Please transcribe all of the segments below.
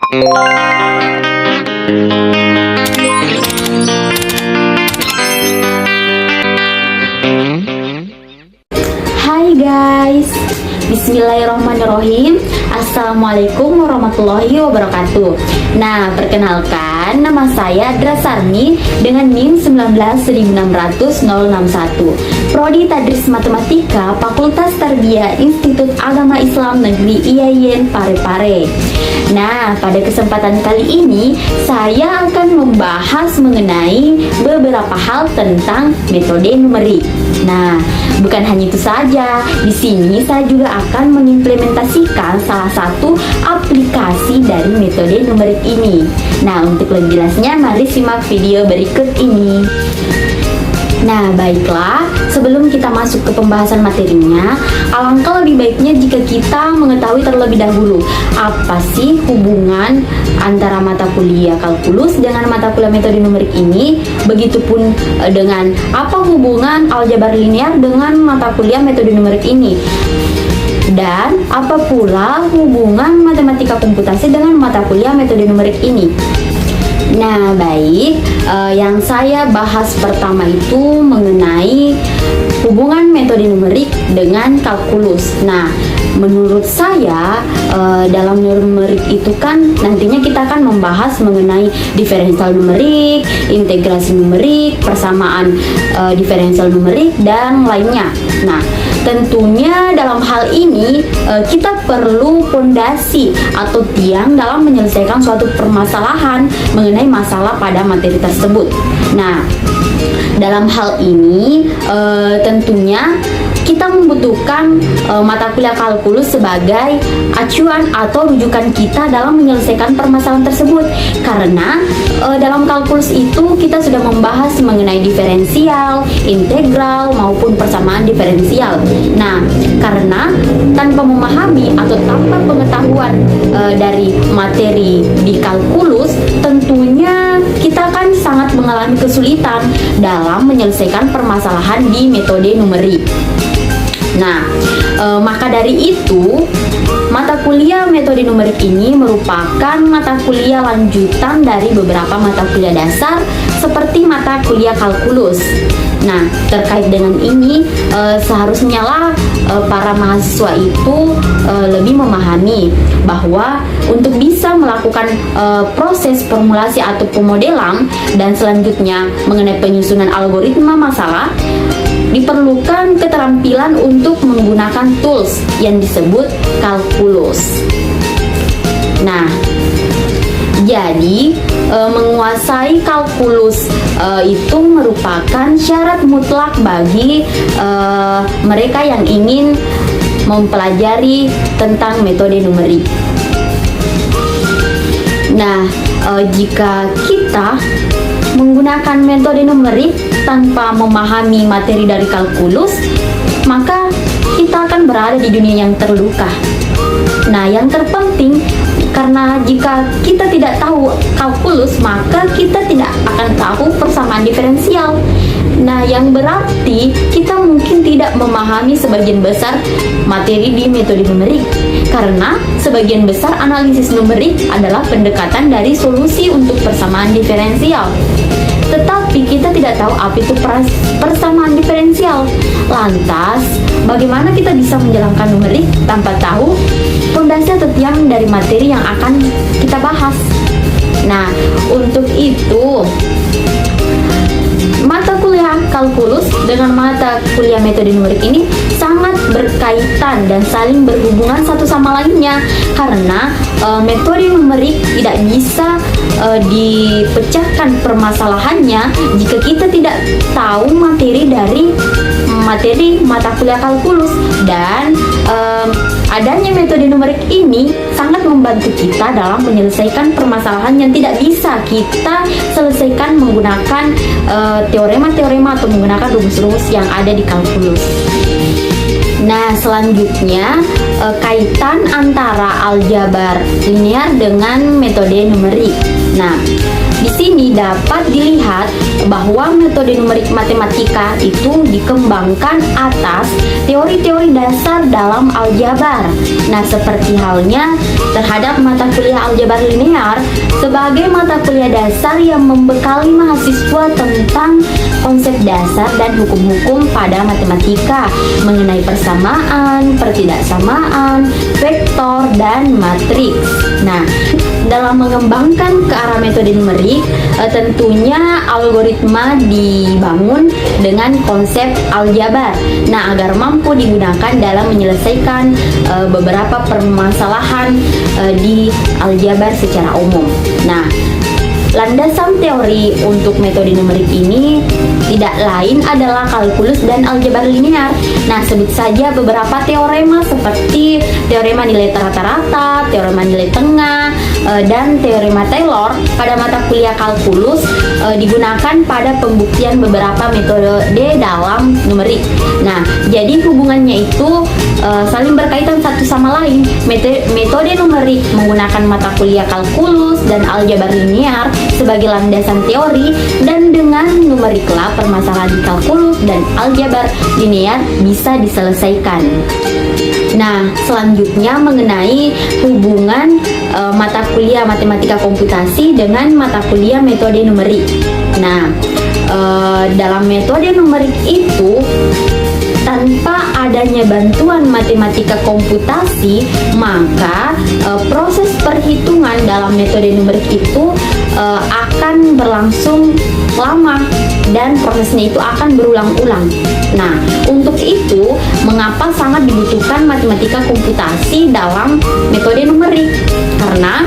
Hai guys, Bismillahirrahmanirrahim. Assalamualaikum warahmatullahi wabarakatuh. Nah, perkenalkan, nama saya Dra Sarni dengan NIM 1916061, Prodi Tadris Matematika, Fakultas Tarbiyah Institut Agama Islam Negeri IAIN Parepare. Nah, pada kesempatan kali ini saya akan membahas mengenai beberapa hal tentang metode numerik. Nah, bukan hanya itu saja. Di sini saya juga akan mengimplementasikan salah satu aplikasi dari metode numerik ini. Nah, untuk lebih jelasnya mari simak video berikut ini. Nah, baiklah, sebelum kita masuk ke pembahasan materinya, alangkah lebih baiknya jika kita mengetahui terlebih dahulu apa sih hubungan antara mata kuliah kalkulus dengan mata kuliah metode numerik ini, begitupun dengan apa hubungan aljabar linear dengan mata kuliah metode numerik ini, dan apa pula hubungan matematika komputasi dengan mata kuliah metode numerik ini. Nah, baik, yang saya bahas pertama itu mengenai hubungan metode numerik dengan kalkulus. Nah, menurut saya dalam numerik itu kan nantinya kita akan membahas mengenai diferensial numerik, integrasi numerik, persamaan diferensial numerik, dan lainnya. Nah, tentunya dalam hal ini kita perlu fondasi atau tiang dalam menyelesaikan suatu permasalahan mengenai masalah pada materi tersebut. Nah, dalam hal ini tentunya kita membutuhkan mata kuliah kalkulus sebagai acuan atau rujukan kita dalam menyelesaikan permasalahan tersebut, karena dalam kalkulus itu kita sudah membahas mengenai diferensial, integral maupun persamaan diferensial. Nah, karena tanpa memahami atau tanpa pengetahuan dari materi di kalkulus, tentunya kita akan sangat mengalami kesulitan dalam menyelesaikan permasalahan di metode numerik. Nah, maka dari itu, mata kuliah metode numerik ini merupakan mata kuliah lanjutan dari beberapa mata kuliah dasar seperti mata kuliah kalkulus. Nah, terkait dengan ini, seharusnya lah para mahasiswa itu lebih memahami bahwa untuk bisa melakukan proses formulasi atau pemodelan dan selanjutnya mengenai penyusunan algoritma masalah, diperlukan keterampilan untuk menggunakan tools yang disebut kalkulus. Nah, jadi menguasai kalkulus itu merupakan syarat mutlak bagi mereka yang ingin mempelajari tentang metode numerik. Nah, jika kita menggunakan metode numerik tanpa memahami materi dari kalkulus, maka kita akan berada di dunia yang terluka. Nah, yang terpenting, karena jika kita tidak tahu kalkulus, maka kita tidak akan tahu persamaan diferensial. Nah, yang berarti kita mungkin tidak memahami sebagian besar materi di metode numerik, karena sebagian besar analisis numerik adalah pendekatan dari solusi untuk persamaan diferensial. Tetapi kita tidak tahu apa itu persamaan diferensial. Lantas, bagaimana kita bisa menjalankan numerik tanpa tahu fondasi atau tiang dari materi yang akan kita bahas? Nah, untuk itu, mata kuliah kalkulus dengan mata kuliah metode numerik ini sangat berkaitan dan saling berhubungan satu sama lainnya, karena metode numerik tidak bisa dipecahkan permasalahannya jika kita tidak tahu materi dari materi mata kuliah kalkulus. Dan adanya metode numerik ini sangat membantu kita dalam menyelesaikan permasalahan yang tidak bisa kita selesaikan menggunakan teorema-teorema atau menggunakan rumus-rumus yang ada di kalkulus. Nah, selanjutnya kaitan antara aljabar linear dengan metode numerik. Nah, Di sini dapat dilihat bahwa metode numerik matematika itu dikembangkan atas teori-teori dasar dalam aljabar. Nah, seperti halnya terhadap mata kuliah aljabar linear sebagai mata kuliah dasar yang membekali mahasiswa tentang konsep dasar dan hukum-hukum pada matematika mengenai persamaan, pertidaksamaan, vektor, dan matriks. Nah, dalam mengembangkan ke arah metode numerik, tentunya algoritma dibangun dengan konsep aljabar. Nah, agar mampu digunakan dalam menyelesaikan beberapa permasalahan di aljabar secara umum. Nah, landasan teori untuk metode numerik ini tidak lain adalah kalkulus dan aljabar linear. Nah, sebut saja beberapa teorema seperti teorema nilai rata-rata, teorema nilai tengah, dan teorema Taylor pada mata kuliah kalkulus digunakan pada pembuktian beberapa metode dalam numerik. Nah, jadi hubungannya itu saling berkaitan satu sama lain. Metode numerik menggunakan mata kuliah kalkulus dan aljabar linear sebagai landasan teori, dan dengan numeriklah permasalahan di kalkulus dan aljabar linear bisa diselesaikan. Nah, selanjutnya mengenai hubungan mata kuliah matematika komputasi dengan mata kuliah metode numerik. Nah, dalam metode numerik itu tanpa adanya bantuan matematika komputasi, maka proses perhitungan dalam metode numerik itu akan berlangsung lama dan prosesnya itu akan berulang-ulang. Nah, untuk itu mengapa sangat dibutuhkan matematika komputasi dalam metode numerik? Karena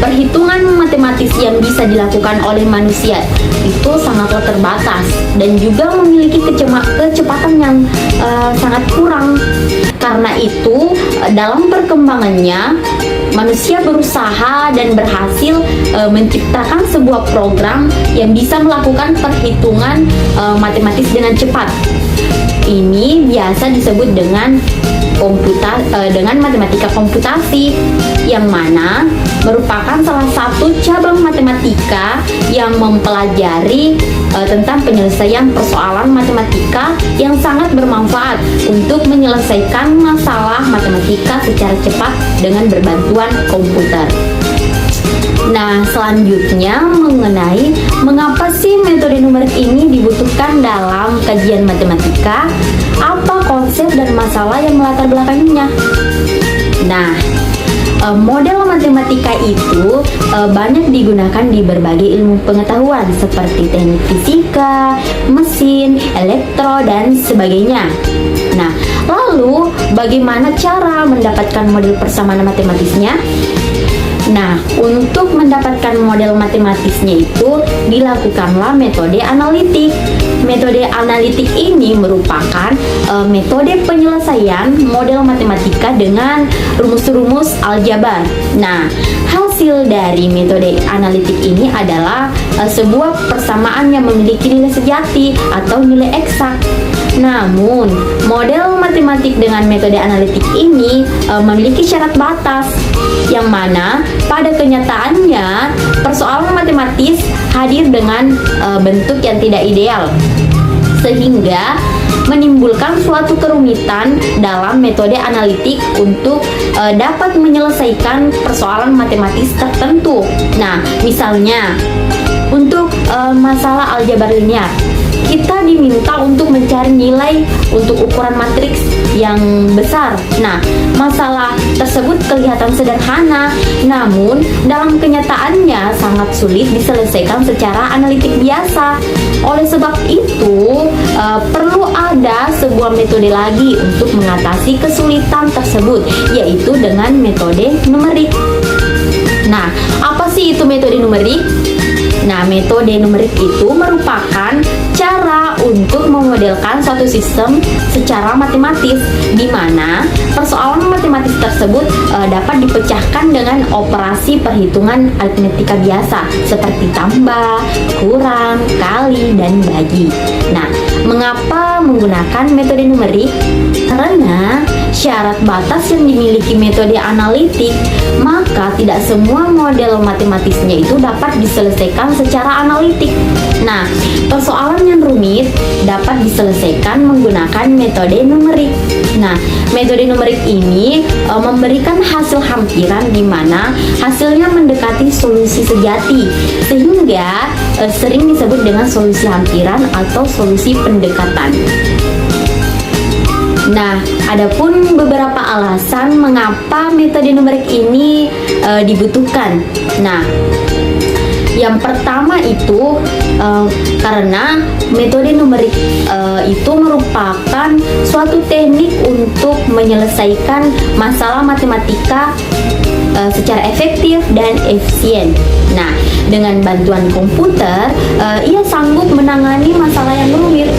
perhitungan matematis yang bisa dilakukan oleh manusia itu sangatlah terbatas dan juga memiliki kecepatan yang sangat kurang. Karena itu, dalam perkembangannya, manusia berusaha dan berhasil menciptakan sebuah program yang bisa melakukan perhitungan matematis dengan cepat. Ini biasa disebut dengan matematika komputasi, yang mana merupakan salah satu cabang matematika yang mempelajari tentang penyelesaian persoalan matematika yang sangat bermanfaat untuk menyelesaikan masalah matematika secara cepat dengan berbantuan komputer. Nah, selanjutnya mengenai mengapa sih metode numerik ini dibutuhkan dalam kajian matematika, apa konsep dan masalah yang melatar belakanginya. Nah, model matematika itu banyak digunakan di berbagai ilmu pengetahuan seperti teknik fisika, mesin, elektro, dan sebagainya. Nah, lalu bagaimana cara mendapatkan model persamaan matematisnya? Nah, untuk mendapatkan model matematisnya itu dilakukanlah metode analitik. Metode analitik ini merupakan metode penyelesaian model matematika dengan rumus-rumus aljabar. Nah, hasil dari metode analitik ini adalah sebuah persamaan yang memiliki nilai sejati atau nilai eksak. Namun, model matematik dengan metode analitik ini memiliki syarat batas, yang mana pada kenyataannya persoalan matematis hadir dengan bentuk yang tidak ideal, sehingga menimbulkan suatu kerumitan dalam metode analitik untuk dapat menyelesaikan persoalan matematis tertentu. Nah, misalnya untuk masalah aljabar linear, kita diminta untuk mencari nilai untuk ukuran matriks yang besar. Nah, masalah tersebut kelihatan sederhana, namun dalam kenyataannya sangat sulit diselesaikan secara analitik biasa. Oleh sebab itu, perlu ada sebuah metode lagi untuk mengatasi kesulitan tersebut, yaitu dengan metode numerik. Nah, apa sih itu metode numerik? Nah, metode numerik itu merupakan cara untuk memodelkan suatu sistem secara matematis, di mana persoalan matematis tersebut dapat dipecahkan dengan operasi perhitungan aritmetika biasa seperti tambah, kurang, kali, dan bagi. Nah, mengapa menggunakan metode numerik? Karena syarat batas yang dimiliki metode analitik, maka tidak semua model matematisnya itu dapat diselesaikan secara analitik. Nah, persoalan yang rumit dapat diselesaikan menggunakan metode numerik. Nah, metode numerik ini memberikan hasil hampiran di mana hasilnya mendekati solusi sejati, sehingga sering disebut dengan solusi hampiran atau solusi pendekatan. Nah, adapun beberapa alasan mengapa metode numerik ini dibutuhkan. Nah, yang pertama itu karena metode numerik itu merupakan suatu teknik untuk menyelesaikan masalah matematika secara efektif dan efisien. Nah, dengan bantuan komputer, ia sanggup menangani masalah yang rumit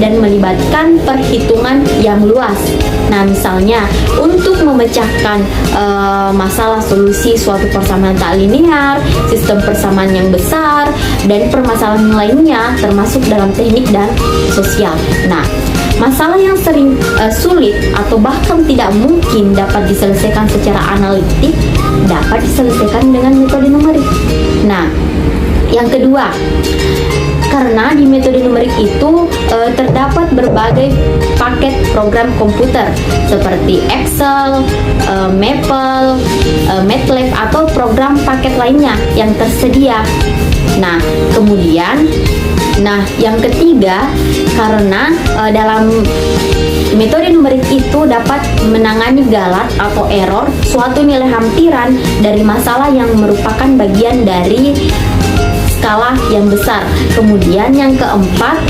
dan melibatkan perhitungan yang luas. Nah, misalnya untuk memecahkan masalah solusi suatu persamaan tak linear, sistem persamaan yang besar, dan permasalahan lainnya termasuk dalam teknik dan sosial. Nah, masalah yang sering sulit atau bahkan tidak mungkin dapat diselesaikan secara analitik dapat diselesaikan dengan metode numerik. Nah, yang kedua, karena di metode numerik itu terdapat berbagai paket program komputer seperti Excel, Maple, MATLAB atau program paket lainnya yang tersedia. Nah, kemudian yang ketiga, karena dalam metode numerik itu dapat menangani galat atau error suatu nilai hampiran dari masalah yang merupakan bagian dari skala yang besar. Kemudian yang keempat,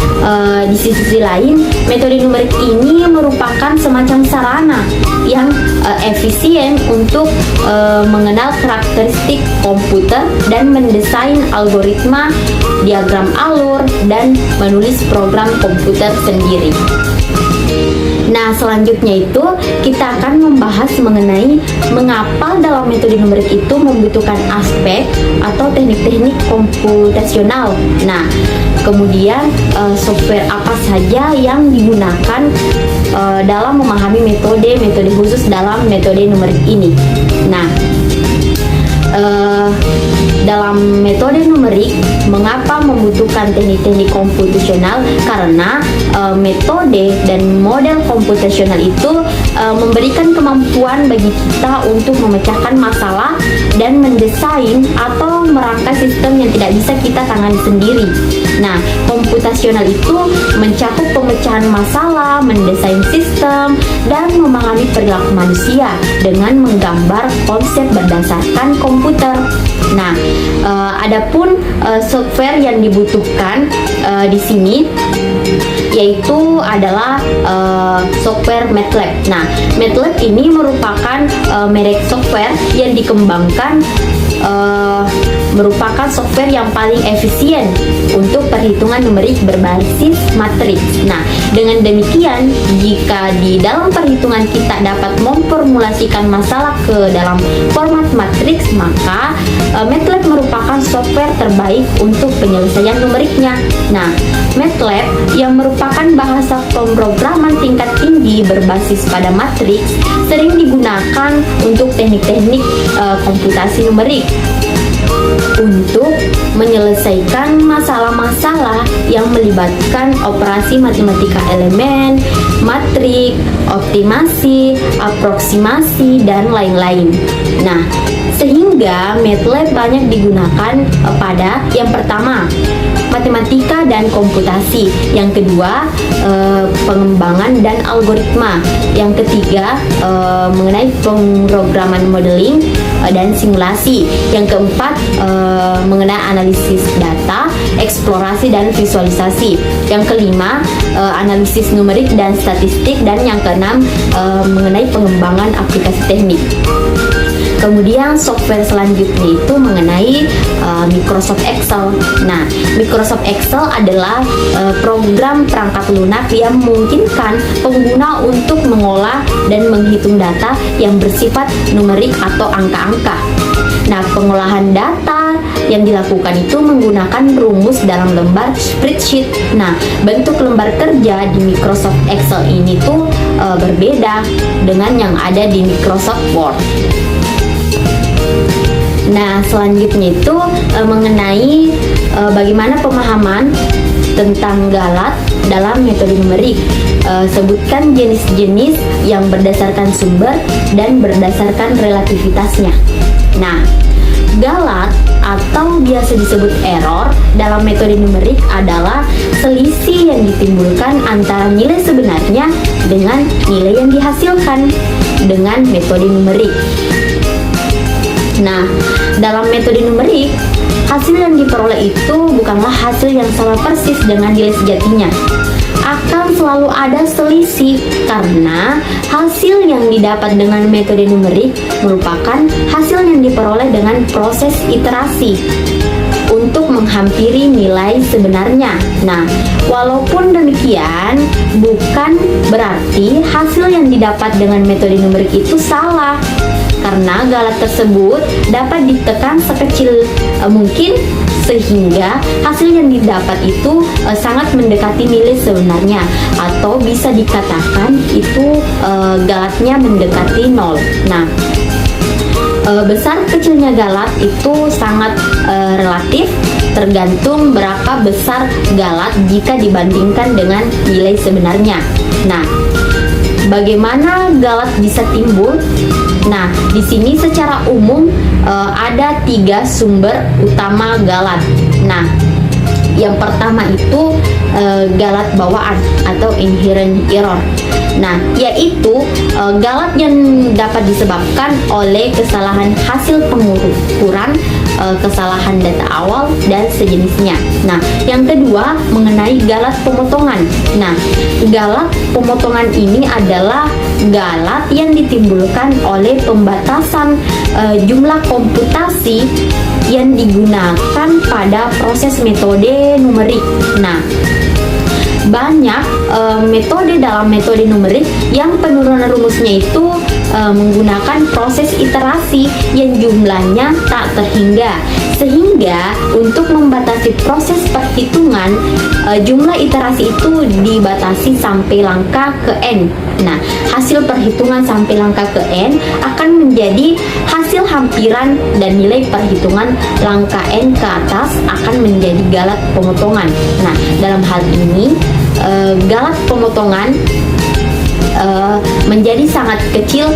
di sisi lain metode numerik ini merupakan semacam sarana yang efisien untuk mengenal karakteristik komputer dan mendesain algoritma, diagram alur, dan menulis program komputer sendiri. Nah, selanjutnya itu kita akan membahas mengenai mengapa dalam metode numerik itu membutuhkan aspek atau teknik-teknik komputasional. Nah, kemudian software apa saja yang digunakan dalam memahami metode khusus dalam metode numerik ini. Nah, dalam metode numerik, mengapa membutuhkan teknik-teknik komputasional? Karena metode dan model komputasional itu memberikan kemampuan bagi kita untuk memecahkan masalah dan mendesain atau merangkai sistem yang tidak bisa kita tangani sendiri. Nah, komputasional itu mencakup pemecahan masalah, mendesain sistem, dan memahami perilaku manusia dengan menggambar konsep berdasarkan komputer. Nah, adapun software yang dibutuhkan di sini yaitu adalah software MATLAB. Nah, MATLAB ini merupakan merek software yang dikembangkan merupakan software yang paling efisien untuk perhitungan numerik berbasis matriks. Nah, dengan demikian, jika di dalam perhitungan kita dapat memformulasikan masalah ke dalam format matriks, maka MATLAB merupakan software terbaik untuk penyelesaian numeriknya. Nah, MATLAB yang merupakan bahasa pemrograman tingkat tinggi berbasis pada matriks sering digunakan untuk teknik-teknik komputasi numerik untuk menyelesaikan masalah-masalah yang melibatkan operasi matematika elemen, matrik, optimasi, aproksimasi, dan lain-lain. Nah, sehingga MATLAB banyak digunakan pada yang pertama, matematika dan komputasi, yang kedua pengembangan dan algoritma, yang ketiga mengenai pemrograman modeling dan simulasi, yang keempat mengenai analisis data, eksplorasi dan visualisasi, yang kelima analisis numerik dan statistik, dan yang keenam mengenai pengembangan aplikasi teknik. Kemudian software selanjutnya itu mengenai Microsoft Excel. Nah, Microsoft Excel adalah program perangkat lunak yang memungkinkan pengguna untuk mengolah dan menghitung data yang bersifat numerik atau angka-angka. Nah, pengolahan data yang dilakukan itu menggunakan rumus dalam lembar spreadsheet. Nah, bentuk lembar kerja di Microsoft Excel ini tuh berbeda dengan yang ada di Microsoft Word. Nah, selanjutnya itu mengenai bagaimana pemahaman tentang galat dalam metode numerik. Sebutkan jenis-jenis yang berdasarkan sumber dan berdasarkan relativitasnya. Nah, galat atau biasa disebut error dalam metode numerik adalah selisih yang ditimbulkan antara nilai sebenarnya dengan nilai yang dihasilkan dengan metode numerik. Nah, dalam metode numerik, hasil yang diperoleh itu bukanlah hasil yang sama persis dengan nilai sejatinya. Akan selalu ada selisih karena hasil yang didapat dengan metode numerik merupakan hasil yang diperoleh dengan proses iterasi untuk menghampiri nilai sebenarnya. Nah, walaupun demikian, bukan berarti hasil yang didapat dengan metode numerik itu salah. Karena galat tersebut dapat ditekan sekecil mungkin sehingga hasil yang didapat itu sangat mendekati nilai sebenarnya, atau bisa dikatakan itu galatnya mendekati nol. Nah, besar kecilnya galat itu sangat relatif, tergantung berapa besar galat jika dibandingkan dengan nilai sebenarnya. Nah, bagaimana galat bisa timbul? Nah, di sini secara umum ada 3 sumber utama galat. Nah, yang pertama itu galat bawaan atau inherent error. Nah, yaitu galat yang dapat disebabkan oleh kesalahan hasil pengukuran, kesalahan data awal, dan sejenisnya. Nah, yang kedua mengenai galat pemotongan. Nah, galat pemotongan ini adalah galat yang ditimbulkan oleh pembatasan jumlah komputasi yang digunakan pada proses metode numerik. Nah, banyak metode dalam metode numerik yang penurunan rumusnya itu menggunakan proses iterasi yang jumlahnya tak terhingga, sehingga untuk membatasi proses perhitungan jumlah iterasi itu dibatasi sampai langkah ke n. Nah, hasil perhitungan sampai langkah ke n akan menjadi hasil hampiran dan nilai perhitungan langkah n ke atas akan menjadi galat pemotongan. Nah, dalam hal ini galat pemotongan menjadi sangat kecil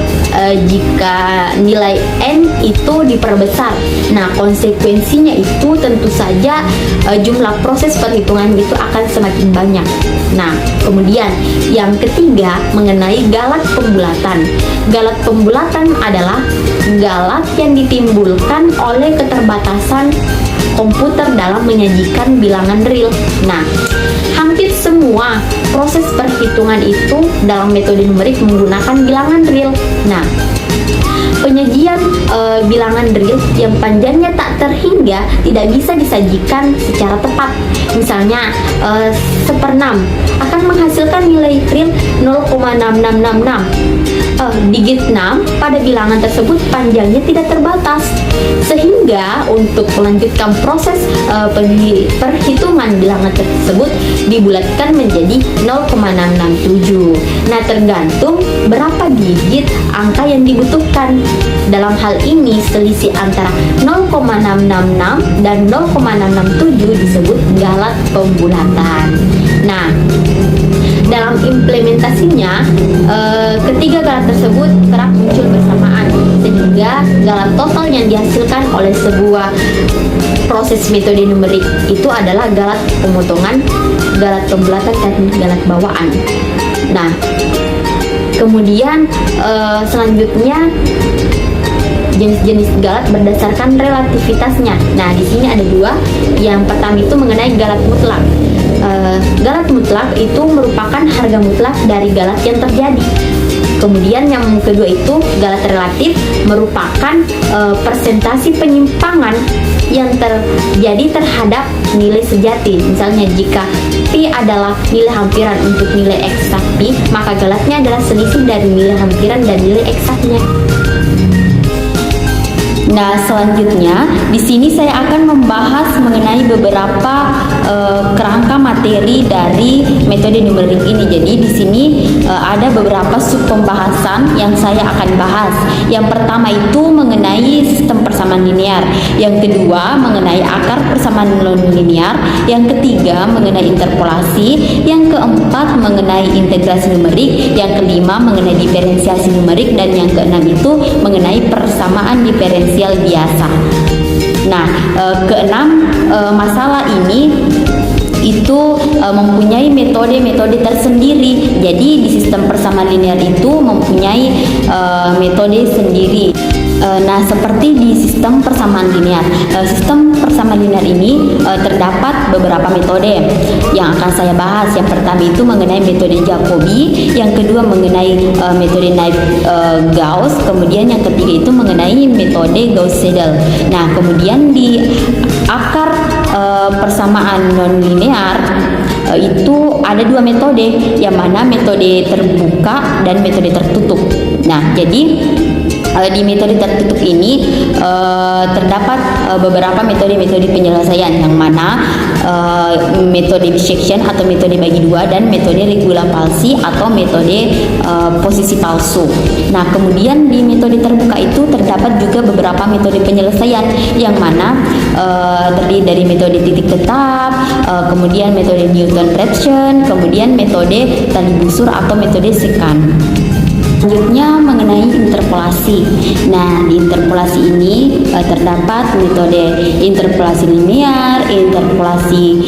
jika nilai n itu diperbesar. Nah, konsekuensinya itu tentu saja jumlah proses perhitungan itu akan semakin banyak. Nah, kemudian yang ketiga mengenai galat pembulatan. Galat pembulatan adalah galat yang ditimbulkan oleh keterbatasan komputer dalam menyajikan bilangan real. Nah, hampir semua proses perhitungan itu dalam metode numerik menggunakan bilangan real. Nah, penyajian bilangan real yang panjangnya tak terhingga tidak bisa disajikan secara tepat. Misalnya 1/6 akan menghasilkan nilai real 0,6666. Digit 6 pada bilangan tersebut panjangnya tidak terbatas, sehingga untuk melanjutkan proses perhitungan bilangan tersebut dibulatkan menjadi 0,667. Nah, tergantung berapa digit angka yang dibutuhkan. Dalam hal ini selisih antara 0,666 dan 0,667 disebut galat pembulatan. Nah, dalam implementasinya ketiga galat tersebut kerap muncul bersamaan, sehingga galat total yang dihasilkan oleh sebuah proses metode numerik itu adalah galat pemotongan, galat pembulatan, dan galat bawaan. Nah, kemudian selanjutnya jenis-jenis galat berdasarkan relativitasnya. Nah, di sini ada 2. Yang pertama itu mengenai galat mutlak. Galat mutlak itu merupakan harga mutlak dari galat yang terjadi. Kemudian yang kedua itu galat relatif, merupakan persentasi penyimpangan yang terjadi terhadap nilai sejati. Misalnya jika P adalah nilai hampiran untuk nilai eksak P, maka galatnya adalah selisih dari nilai hampiran dan nilai eksaknya. Nah, selanjutnya di sini saya akan membahas mengenai beberapa kerangka materi dari metode numerik ini. Jadi di sini ada beberapa sub pembahasan yang saya akan bahas. Yang pertama itu mengenai sistem persamaan linear, yang kedua mengenai akar persamaan non-linear, yang ketiga mengenai interpolasi, yang keempat mengenai integrasi numerik, yang kelima mengenai diferensiasi numerik, dan yang keenam itu mengenai persamaan diferensial biasa. Nah, keenam masalah ini itu mempunyai metode-metode tersendiri. Jadi di sistem persamaan linear itu mempunyai metode sendiri. Nah, seperti di sistem persamaan linear, sistem persamaan linear ini terdapat beberapa metode yang akan saya bahas. Yang pertama itu mengenai metode Jacobi, yang kedua mengenai metode Naib-Gauss, kemudian yang ketiga itu mengenai metode Gauss-Seidel. Nah, kemudian di akar persamaan non-linear itu ada dua metode, yang mana metode terbuka dan metode tertutup. Nah, jadi di metode tertutup ini terdapat beberapa metode-metode penyelesaian, yang mana metode bisection atau metode bagi dua, dan metode regula palsi atau metode posisi palsu. Nah, kemudian di metode terbuka itu terdapat juga beberapa metode penyelesaian, yang mana terdiri dari metode titik tetap, kemudian metode Newton-Raphson, kemudian metode tali busur atau metode sekant. Selanjutnya mengenai interpolasi. Nah, di interpolasi ini terdapat metode interpolasi linear, interpolasi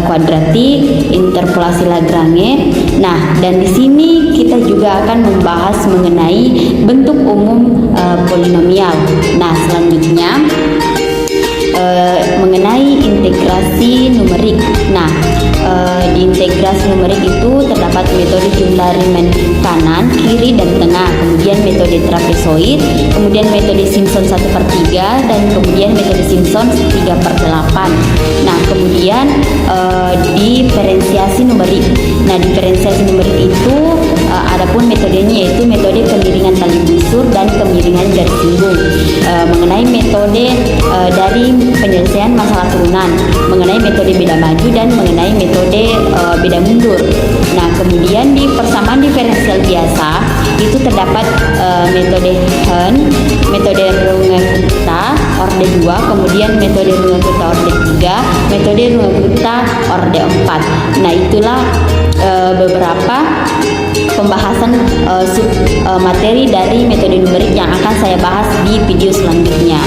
kuadratik, interpolasi Lagrange. Nah, dan di sini kita juga akan membahas mengenai bentuk umum polinomial. Nah, selanjutnya mengenai integrasi numerik. Nah, di integrasi numerik itu terdapat metode jumlah Riemann kanan, kiri, dan tengah, kemudian metode trapezoid, kemudian metode Simpson 1/3, dan kemudian metode Simpson 3/8. Nah, kemudian diferensiasi numerik. Nah, diferensiasi numerik itu adapun metodenya yaitu metode kemiringan tali busur dan kemiringan garis singgung. Mengenai metode dari penyelesaian masalah turunan, mengenai metode beda maju, dan mengenai metode beda mundur. Nah, kemudian di persamaan diferensial biasa itu terdapat metode Hahn, metode Runge-Kutta orde 2, kemudian metode Runge-Kutta orde 3, metode Runge-Kutta orde 4. Nah, itulah beberapa pembahasan sub materi dari metode numerik yang akan saya bahas di video selanjutnya.